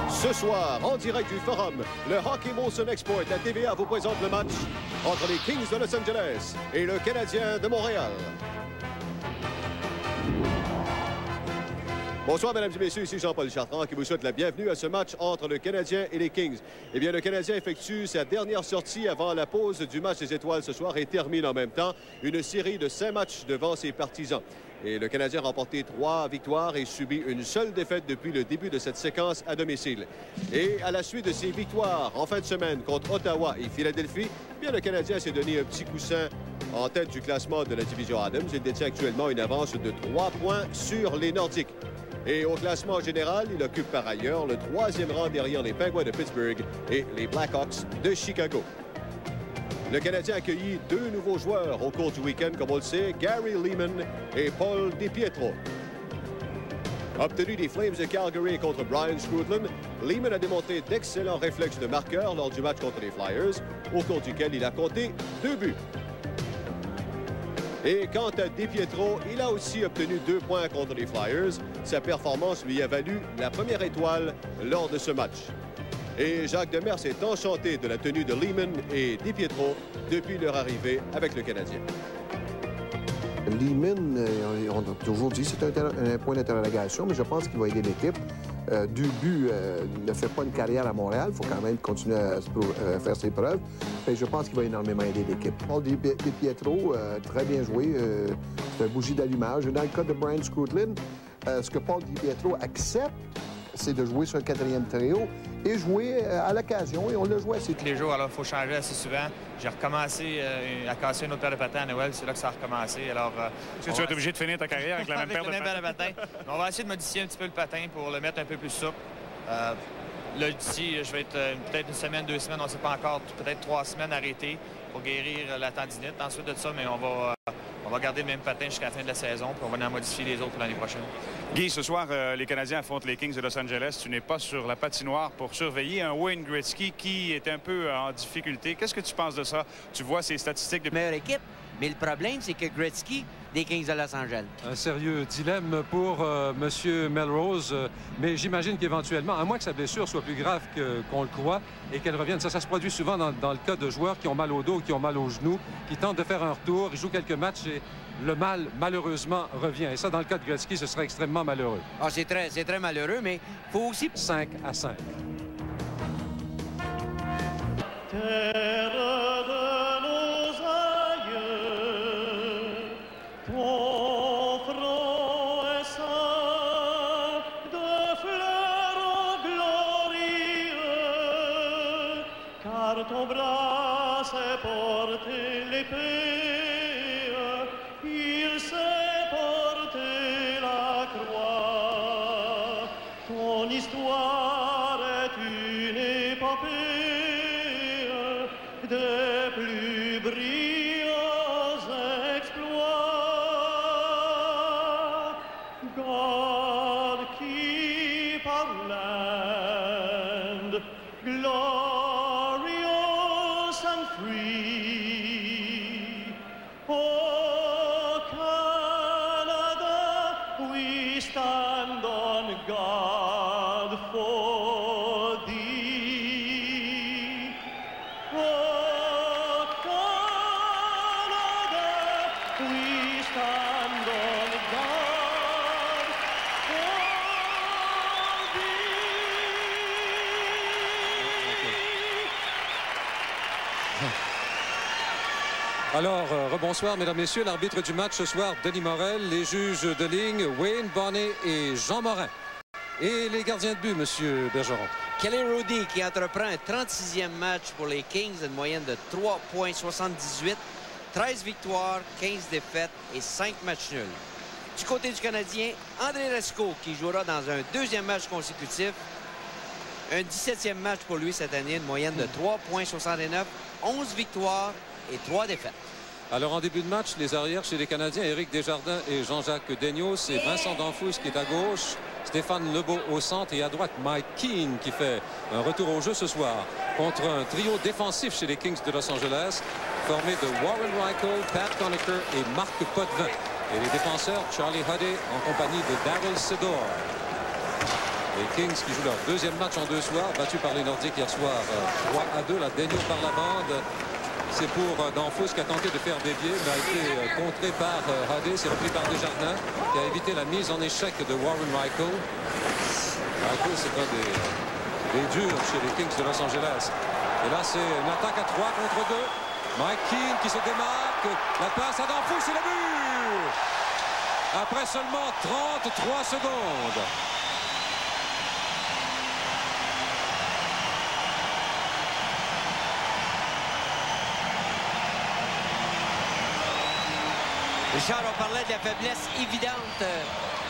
Ce soir, en direct du Forum, le Hockey Molson Export, la TVA vous présente le match entre les Kings de Los Angeles et le Canadien de Montréal. Bonsoir, mesdames et messieurs, ici Jean-Paul Chartrand qui vous souhaite la bienvenue à ce match entre le Canadien et les Kings. Eh bien, le Canadien effectue sa dernière sortie avant la pause du match des Étoiles ce soir et termine en même temps une série de 5 matchs devant ses partisans. Et le Canadien a remporté 3 victoires et subi une seule défaite depuis le début de cette séquence à domicile. Et à la suite de ces victoires en fin de semaine contre Ottawa et Philadelphie, eh bien, le Canadien s'est donné un petit coussin en tête du classement de la division Adams. Il détient actuellement une avance de 3 points sur les Nordiques. Et au classement général, il occupe par ailleurs le 3e rang derrière les Penguins de Pittsburgh et les Blackhawks de Chicago. Le Canadien a accueilli 2 nouveaux joueurs au cours du week-end, comme on le sait, Gary Leeman et Paul DiPietro. Obtenu des Flames de Calgary contre Brian Scrutland, Leeman a démontré d'excellents réflexes de marqueur lors du match contre les Flyers, au cours duquel il a compté 2 buts. Et quant à DiPietro, il a aussi obtenu 2 points contre les Flyers. Sa performance lui a valu la première étoile lors de ce match. Et Jacques Demers est enchanté de la tenue de Leeman et DiPietro depuis leur arrivée avec le Canadien. Leeman, on a toujours dit que c'est un point d'interrogation, mais je pense qu'il va aider l'équipe. Dubu ne fait pas une carrière à Montréal. Il faut quand même continuer à faire ses preuves. Et je pense qu'il va énormément aider l'équipe. Paul DiPietro, très bien joué. C'est un bougie d'allumage. Dans le cas de Brian Scrutland, ce que Paul DiPietro accepte, c'est de jouer sur le 4e trio et jouer à l'occasion. Et on l'a joué assez. Tous les jours, alors il faut changer assez souvent. J'ai recommencé à casser une autre paire de patins à Noël. C'est là que ça a recommencé. Alors, est-ce que tu vas être obligé de finir ta carrière avec la même paire de patins? On va essayer de modifier un petit peu le patin pour le mettre un peu plus souple. Là, d'ici, je vais être peut-être une semaine, 2 semaines, on ne sait pas encore, peut-être 3 semaines arrêtées pour guérir la tendinite. Ensuite de ça, mais on va garder le même patin jusqu'à la fin de la saison, puis on va en modifier les autres pour l'année prochaine. Guy, ce soir, les Canadiens affrontent les Kings de Los Angeles. Tu n'es pas sur la patinoire pour surveiller un Wayne Gretzky qui est un peu en difficulté. Qu'est-ce que tu penses de ça? Tu vois ses statistiques de meilleure équipe, mais le problème, c'est que Gretzky des Kings de Los Angeles. Un sérieux dilemme pour M. Melrose, mais j'imagine qu'éventuellement, à moins que sa blessure soit plus grave qu'on le croit et qu'elle revienne, ça se produit souvent dans le cas de joueurs qui ont mal au dos, qui ont mal aux genoux, qui tentent de faire un retour, ils jouent quelques matchs et le mal, malheureusement, revient. Et ça, dans le cas de Gretzky, ce serait extrêmement malheureux. Ah, c'est très malheureux, mais il faut aussi... 5-5. Ton bras s'est porté l'épée, il s'est porté la croix. Ton histoire est une épopée des plus brillants exploits. God keep our land, glorious and free. Oh, Canada, we stand on guard for thee. Oh, Canada, we stand on guard for thee. Alors, rebonsoir, mesdames, messieurs. L'arbitre du match ce soir, Denis Morel. Les juges de ligne, Wayne Bonnet et Jean Morin. Et les gardiens de but, monsieur Bergeron. Kelly Hrudey qui entreprend un 36e match pour les Kings, une moyenne de 3,78, 13 victoires, 15 défaites et 5 matchs nuls. Du côté du Canadien, André Resco qui jouera dans un 2e match consécutif. Un 17e match pour lui cette année, une moyenne de 3,69, 11 victoires et 3 défaites. Alors, en début de match, les arrières chez les Canadiens, Éric Desjardins et Jean-Jacques Daigneault, c'est Vincent Danfousse qui est à gauche, Stéphane Lebeau au centre et à droite, Mike Keane qui fait un retour au jeu ce soir contre un trio défensif chez les Kings de Los Angeles, formé de Warren Reichel, Pat Conacher et Marc Potvin. Et les défenseurs, Charlie Huddy en compagnie de Daryl Sedor. Les Kings qui jouent leur deuxième match en 2 soirs, battus par les Nordiques hier soir 3-2. La Daigneault par la bande. C'est pour Danfous qui a tenté de faire dévier, mais a été contré par Huddy. C'est repris par Desjardins qui a évité la mise en échec de Warren Reichel. Reichel, c'est un des durs chez les Kings de Los Angeles. Et là, c'est une attaque à 3 contre 2. Mike Keane qui se démarque. La passe à Danfous, c'est le but! Après seulement 33 secondes. Richard, on parlait de la faiblesse évidente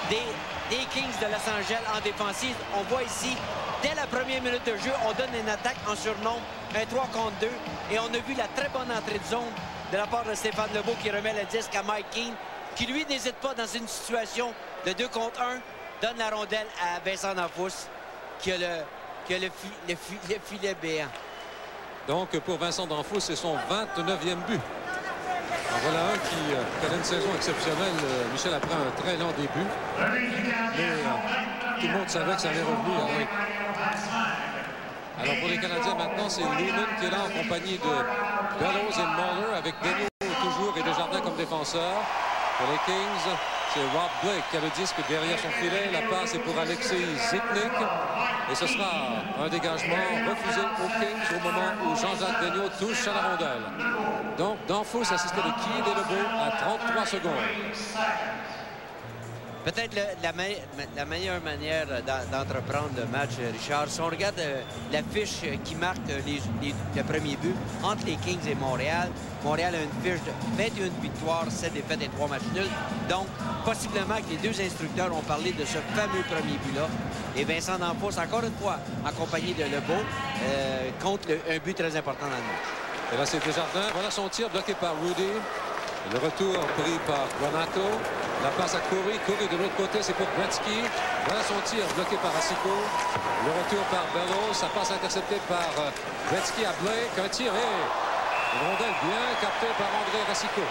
des Kings de Los Angeles en défensive. On voit ici, dès la première minute de jeu, on donne une attaque en surnombre, un 3 contre 2. Et on a vu la très bonne entrée de zone de la part de Stéphane Lebeau qui remet le disque à Mike Keane, qui lui n'hésite pas dans une situation de 2 contre 1, donne la rondelle à Vincent Danfous, qui a le filet béant. Donc pour Vincent Danfous, c'est son 29e but. En voilà un qui connaît une saison exceptionnelle, Michel, après un très lent début. Mais tout le monde savait que ça allait revenir. Alors pour les Canadiens maintenant, c'est Lehman qui est là en compagnie de Bellows et Muller, avec Daigneault toujours et Desjardins comme défenseurs. Pour les Kings, c'est Rob Blake qui a le disque derrière son filet. La passe est pour Alexei Zitnik. Et ce sera un dégagement refusé aux Kings au moment où Jean-Jacques Daigneault touche à la rondelle. Donc Danfous assisté de Keane et Lebeau à 33 secondes. Peut-être la meilleure manière d'entreprendre le match, Richard, si on regarde l'affiche qui marque le premier but entre les Kings et Montréal, Montréal a une fiche de 21 victoires, 7 défaites et 3 matchs nuls. Donc, possiblement que les deux instructeurs ont parlé de ce fameux premier but-là. Et Vincent Danfous, encore une fois, accompagné de Lebeau, contre un but très important dans le match. Et là, c'est Desjardins. Voilà son tir bloqué par Rudy. Le retour pris par Granato. La passe à Corey. Corey de l'autre côté, c'est pour Gretzky. Voilà son tir bloqué par Racicot. Le retour par Bellows. Sa passe interceptée par Gretzky à Blake. Un tir et une rondelle bien captée par André Racicot.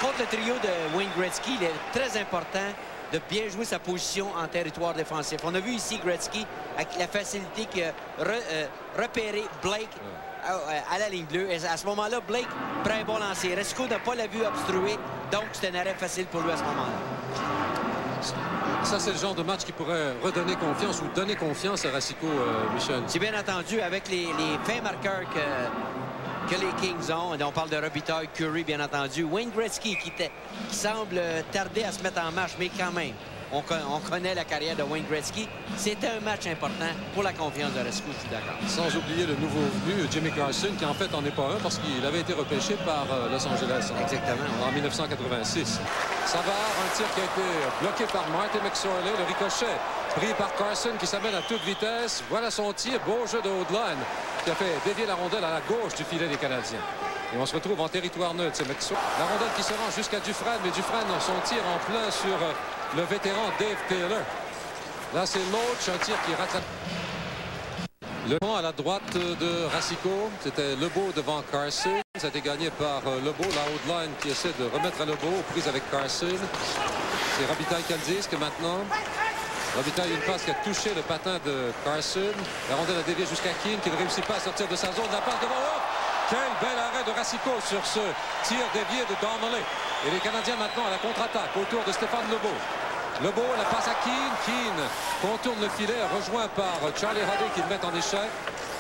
Contre le trio de Wayne Gretzky, il est très important de bien jouer sa position en territoire défensif. On a vu ici Gretzky avec la facilité qu'il a repéré Blake à la ligne bleue. Et à ce moment-là, Blake prend un bon lancer. Racicot n'a pas la vue obstruée, donc c'est un arrêt facile pour lui à ce moment-là. Ça, c'est le genre de match qui pourrait redonner confiance ou donner confiance à Racicot, Michel. C'est bien entendu, avec les fins marqueurs que les Kings ont. On parle de Robitaille, Curry, bien entendu. Wayne Gretzky qui semble tarder à se mettre en marche, mais quand même, on connaît la carrière de Wayne Gretzky. C'était un match important pour la confiance de Racicot, je suis d'accord. Sans oublier le nouveau venu, Jimmy Carson, qui en fait n'en est pas un parce qu'il avait été repêché par Los Angeles en 1986. Savard, un tir qui a été bloqué par Martin McSorley, le ricochet pris par Carson qui s'amène à toute vitesse. Voilà son tir, beau jeu de haut-de-line qui a fait dévier la rondelle à la gauche du filet des Canadiens. Et on se retrouve en territoire neutre, c'est McSorley. La rondelle qui se rend jusqu'à Dufresne, mais Dufresne, son tir en plein sur le vétéran Dave Taylor. Là, c'est Loach, un tir qui rate le point à la droite de Racicot. C'était Lebeau devant Carson. Ça a été gagné par Lebeau, la haute line qui essaie de remettre à Lebeau, prise avec Carson. C'est Robitaille qui a le disque maintenant. Robitaille, une passe qui a touché le patin de Carson. La rondelle a dévié jusqu'à Keane qui ne réussit pas à sortir de sa zone. La passe devant. Oh! Quel bel arrêt de Racicot sur ce tir dévié de Donnelly. Et les Canadiens maintenant à la contre-attaque autour de Stéphane Lebeau. Lebeau, la passe à Keane. Keane contourne le filet, rejoint par Charlie Huddy qui le met en échec.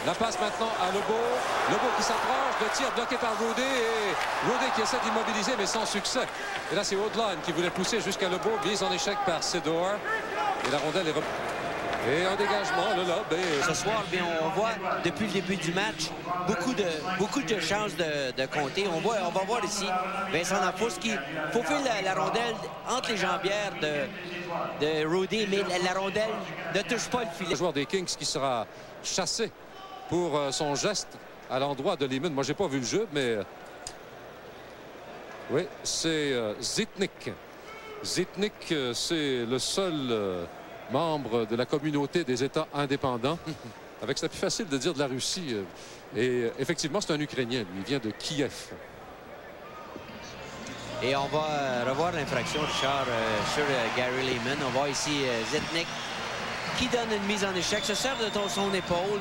La passe maintenant à Lebeau. Lebeau qui s'approche, le tir bloqué par Rudy. Et Rudy qui essaie d'immobiliser, mais sans succès. Et là, c'est Haut-de-Line qui voulait pousser jusqu'à Lebeau, mise en échec par Sedor. Et la rondelle est et un dégagement, le lob. Et... Ce soir, bien, on voit depuis le début du match beaucoup de chances de compter. On va voir ici Vincent Danfous qui faufile la rondelle entre les jambières de Rudy, mais la rondelle ne touche pas le filet. Le joueur des Kings qui sera chassé pour son geste à l'endroit de Lehman. Moi, j'ai pas vu le jeu, mais oui, c'est Zitnik. Zitnik, c'est le seul membre de la communauté des États indépendants. Avec, c'est plus facile de dire de la Russie. Et effectivement, c'est un Ukrainien. Lui, il vient de Kiev. Et on va revoir l'infraction, Richard, sur Gary Lehman. On voit ici Zetnik qui donne une mise en échec, se sert de son épaule.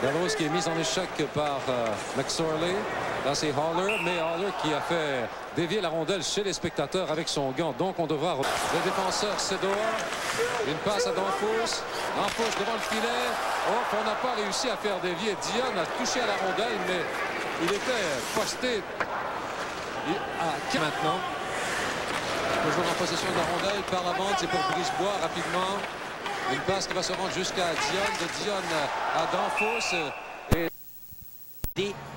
Melrose qui est mise en échec par McSorley. Là, c'est Haller, mais Haller qui a fait dévier la rondelle chez les spectateurs avec son gant. Donc, on devra... Le défenseur Sedor. Une passe à Danfous. Danfous devant le filet. Oh, on n'a pas réussi à faire dévier. Dion a touché à la rondelle, mais il était posté. Maintenant, toujours en possession de la rondelle. Par la bande, c'est pour Brisebois rapidement. Une passe qui va se rendre jusqu'à Dion. De Dion à Danfous.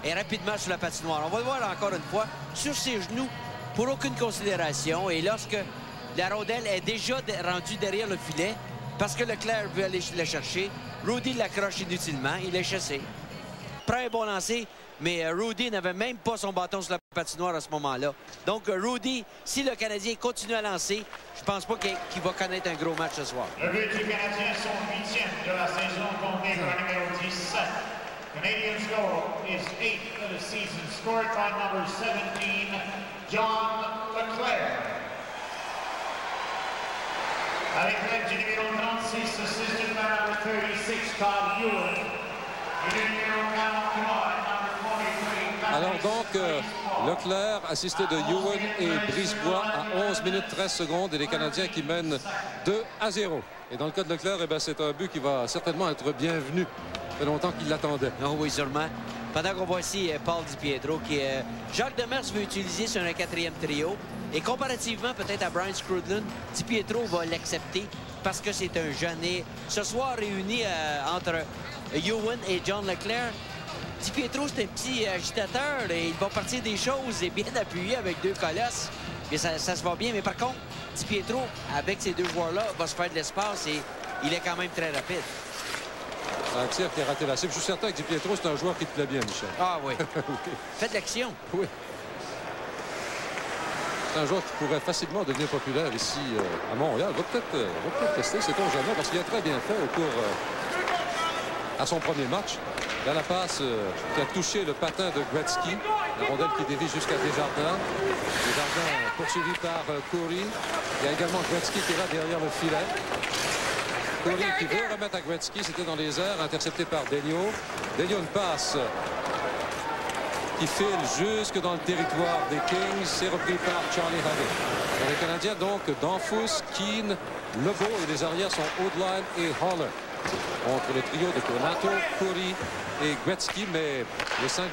Et rapidement sur la patinoire. On va le voir encore une fois sur ses genoux pour aucune considération. Et lorsque la rondelle est déjà rendue derrière le filet, parce que Leclerc veut aller la chercher, Rudy l'accroche inutilement. Il est chassé. Prend un bon lancer, mais Rudy n'avait même pas son bâton sur la patinoire à ce moment-là. Donc Rudy, si le Canadien continue à lancer, je pense pas qu'il va connaître un gros match ce soir. Le but du Canadien, son 8e de la saison, compté par le numéro 17. Canadiens' goal is 8th of the season, scored by number 17, John Leclerc. Avec l'aide du numéro 36, assisted by number 36, Todd Ewan. Et le numéro 43, number 43, alors donc, Leclerc, assisté de Ewan et Brisebois à 11 minutes 13 secondes et les Canadiens qui mènent 2-0. Et dans le cas de Leclerc, eh c'est un but qui va certainement être bienvenu. Ça fait longtemps qu'il l'attendait. Oh oui, sûrement. Pendant qu'on voit ici Paul DiPietro qui Jacques Demers veut utiliser sur un 4e trio. Et comparativement peut-être à Brian Scrudlin, DiPietro va l'accepter parce que c'est un jeune. Et ce soir réuni entre Ewan et John Leclerc, DiPietro c'est un petit agitateur et il va partir des choses et bien appuyé avec deux colosses. Et ça se va bien. Mais par contre, DiPietro, avec ces deux joueurs-là, va se faire de l'espace et il est quand même très rapide. Un tir qui a raté la cible. Je suis certain que DiPietro, c'est un joueur qui te plaît bien, Michel. Ah oui. Oui. Faites l'action. Oui. C'est un joueur qui pourrait facilement devenir populaire ici à Montréal. Va peut-être tester, sait-on jamais, parce qu'il a très bien fait au cours à son premier match. Là, la passe qui a touché le patin de Gretzky. La rondelle qui dévie jusqu'à Desjardins. Desjardins poursuivi par Coury. Il y a également Gretzky qui est là derrière le filet. Coury qui veut remettre à Gretzky. C'était dans les airs, intercepté par Degnaud. Degnaud, une passe qui file jusque dans le territoire des Kings. C'est repris par Charlie Hagee. Pour les Canadiens, donc, Danfous, Keane, Lebeau et les arrières sont Oudline et Haller. Contre le trio de Donato, Coury et Gretzky, mais le 5